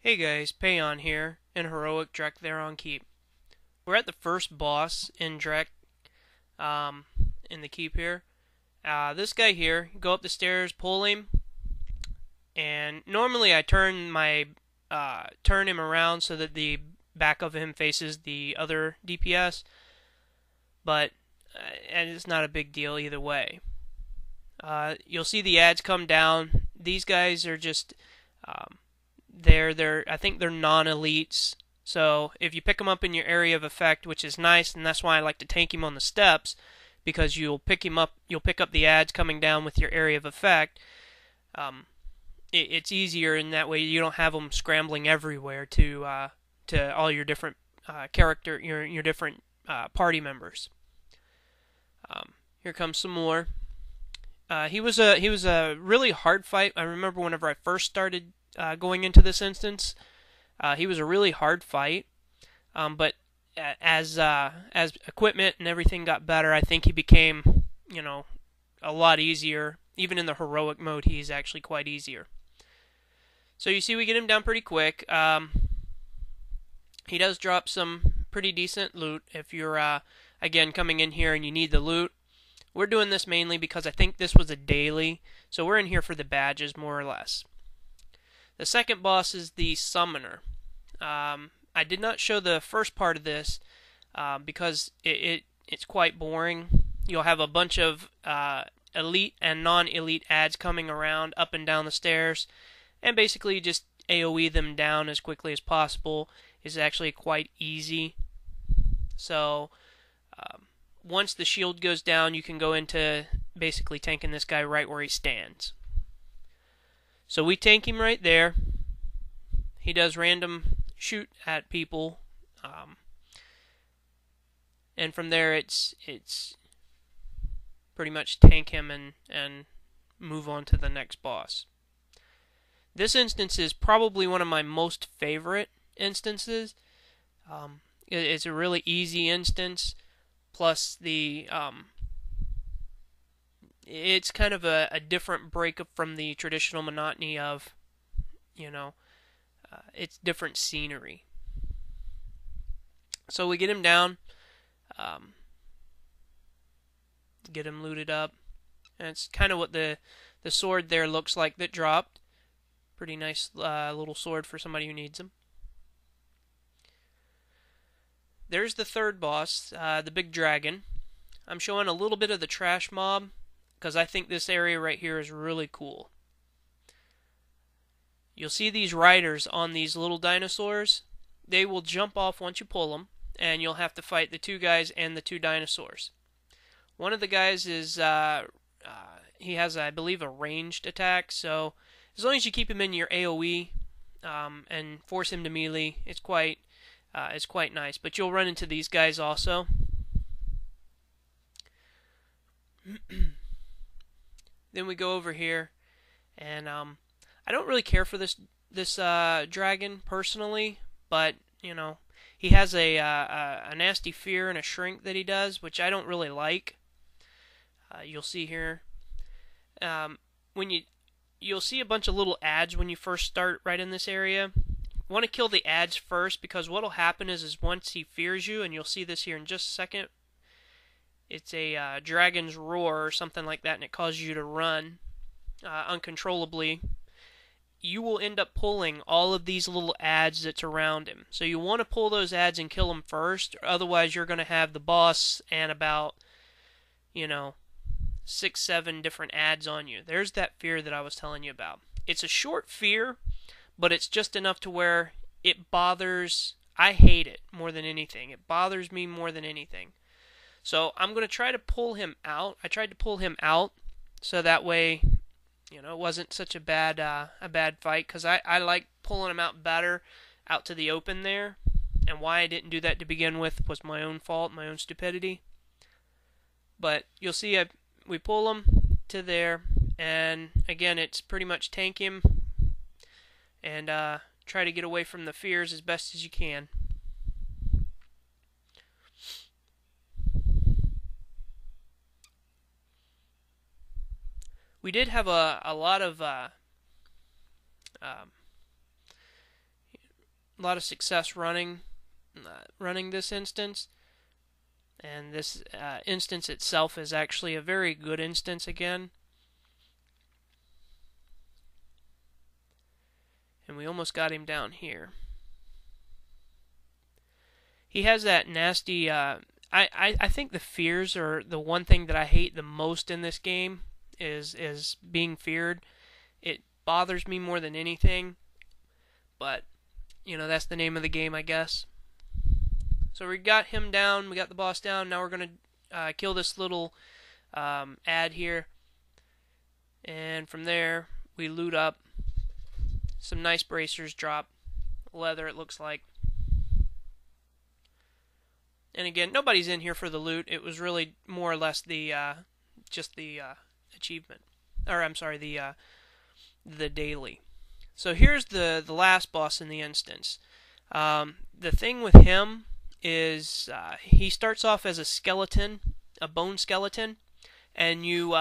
Hey guys, Paion here, in Heroic Drek there on Keep. We're at the first boss in Drek, in the Keep here. This guy here, go up the stairs, pull him, and normally I turn him around so that the back of him faces the other DPS, but and it's not a big deal either way. You'll see the ads come down. These guys are just um, I think they're non-elites. So if you pick them up in your area of effect, which is nice, and that's why I like to tank him on the steps, because you'll pick up the ads coming down with your area of effect. It's easier in that way. You don't have them scrambling everywhere to all your different your different party members. Here comes some more. He was a really hard fight. I remember whenever I first started going into this instance, he was a really hard fight. But as equipment and everything got better, I think he became a lot easier. Even in the heroic mode, he's actually quite easier. So you see, we get him down pretty quick. He does drop some pretty decent loot if you're again coming in here and you need the loot. We're doing this mainly because I think this was a daily, so we're in here for the badges more or less. The second boss is the Summoner. I did not show the first part of this because it's quite boring. You'll have a bunch of elite and non-elite ads coming around up and down the stairs, and basically you just AoE them down as quickly as possible. It's actually quite easy. So once the shield goes down, you can go into basically tanking this guy right where he stands. So we tank him right there. He does random shoot at people, and from there it's pretty much tank him and move on to the next boss. This instance is probably one of my most favorite instances. It's a really easy instance. Plus it's kind of a different break from the traditional monotony of, it's different scenery. So we get him down, get him looted up, and it's kind of what the sword there looks like that dropped. Pretty nice little sword for somebody who needs them. There's the third boss, the big dragon. I'm showing a little bit of the trash mob because I think this area right here is really cool. You'll see these riders on these little dinosaurs. They will jump off once you pull them, and you'll have to fight the two guys and the two dinosaurs. One of the guys is he has, I believe, a ranged attack, so as long as you keep him in your AoE and force him to melee, it's quite nice. But you'll run into these guys also. Then we go over here, and I don't really care for this dragon personally, but he has a nasty fear and a shrink that he does, which I don't really like. You'll see here when you'll see a bunch of little ads when you first start right in this area. You want to kill the ads first, because what'll happen is once he fears you, and you'll see this here in just a second, it's a dragon's roar or something like that, and it causes you to run uncontrollably. You will end up pulling all of these little ads that's around him. So you want to pull those ads and kill them first, otherwise you're going to have the boss and about 6-7 different ads on you. There's that fear that I was telling you about. It's a short fear, but it's just enough to where it bothers. I hate it more than anything. It bothers me more than anything. So I'm going to try to pull him out. I tried to pull him out so that way, it wasn't such a bad fight, because I like pulling him out better out to the open there. And why I didn't do that to begin with was my own fault, my own stupidity. But you'll see we pull him to there, and again it's pretty much tank him and try to get away from the fears as best as you can. We did have a lot of lot of success running this instance. And this instance itself is actually a very good instance again. And we almost got him down here. He has that nasty... I think the fears are the one thing that I hate the most in this game is being feared. It bothers me more than anything. But, you know, that's the name of the game, I guess. So we got him down, we got the boss down. Now we're going to kill this little ad here. And from there, we loot up. Some nice bracers drop. Leather, it looks like. And again, nobody's in here for the loot. It was really more or less the just the achievement. Or, I'm sorry, the daily. So here's the last boss in the instance. The thing with him is he starts off as a skeleton, a bone skeleton, and you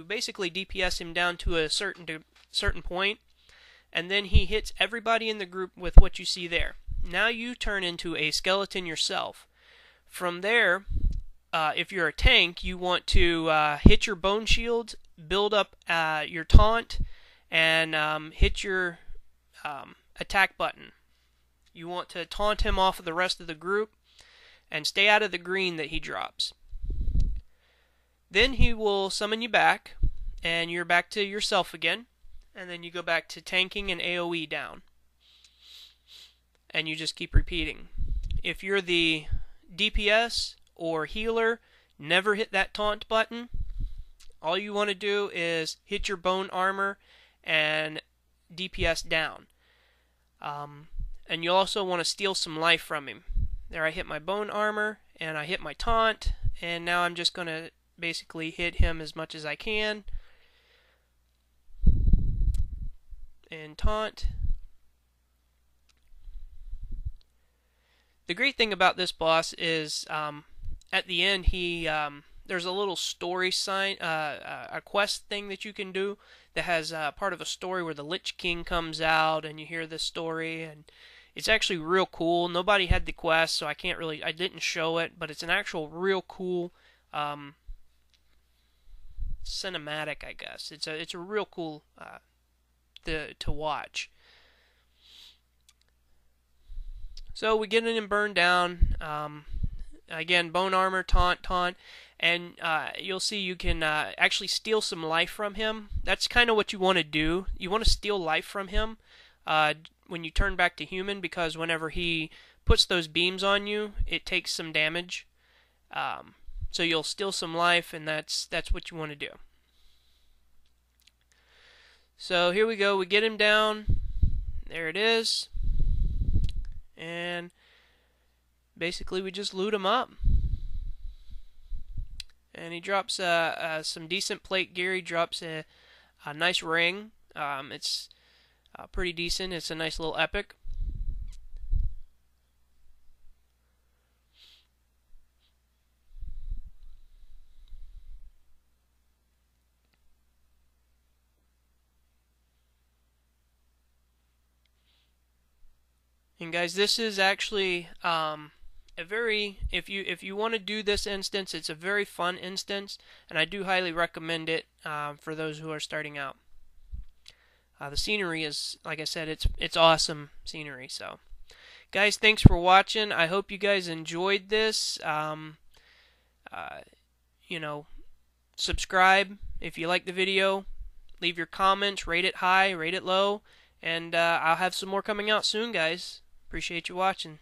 basically DPS him down to a certain point, and then he hits everybody in the group with what you see there. Now you turn into a skeleton yourself. From there, if you're a tank, you want to hit your bone shield, build up your taunt, and hit your attack button. You want to taunt him off of the rest of the group and stay out of the green that he drops. Then he will summon you back, and you're back to yourself again, and then you go back to tanking and AoE down. And you just keep repeating. If you're the DPS or healer, never hit that taunt button. All you want to do is hit your bone armor and DPS down. And you also want to steal some life from him. There I hit my bone armor, and I hit my taunt, and now I'm just going to basically hit him as much as I can. And taunt. The great thing about this boss is at the end there's a little story sign, a quest thing that you can do that has part of a story where the Lich King comes out and you hear this story, and it's actually real cool. Nobody had the quest, so I didn't show it, but it's an actual real cool cinematic, I guess. It's a real cool to watch. So we get him burned down. Again, bone armor, taunt, and you'll see you can actually steal some life from him. That's kind of what you want to do. You want to steal life from him when you turn back to human, because whenever he puts those beams on you, it takes some damage. So you'll steal some life, and that's what you want to do. So here we go. We get him down. There it is. And basically we just loot him up. And he drops some decent plate gear. He drops a nice ring. It's pretty decent. It's a nice little epic. And guys, this is actually a very, if you want to do this instance, it's a very fun instance, and I do highly recommend it for those who are starting out. The scenery is, like I said, it's awesome scenery. So, guys, thanks for watching. I hope you guys enjoyed this. You know, subscribe if you like the video. Leave your comments. Rate it high, rate it low, and I'll have some more coming out soon, guys. Appreciate you watching.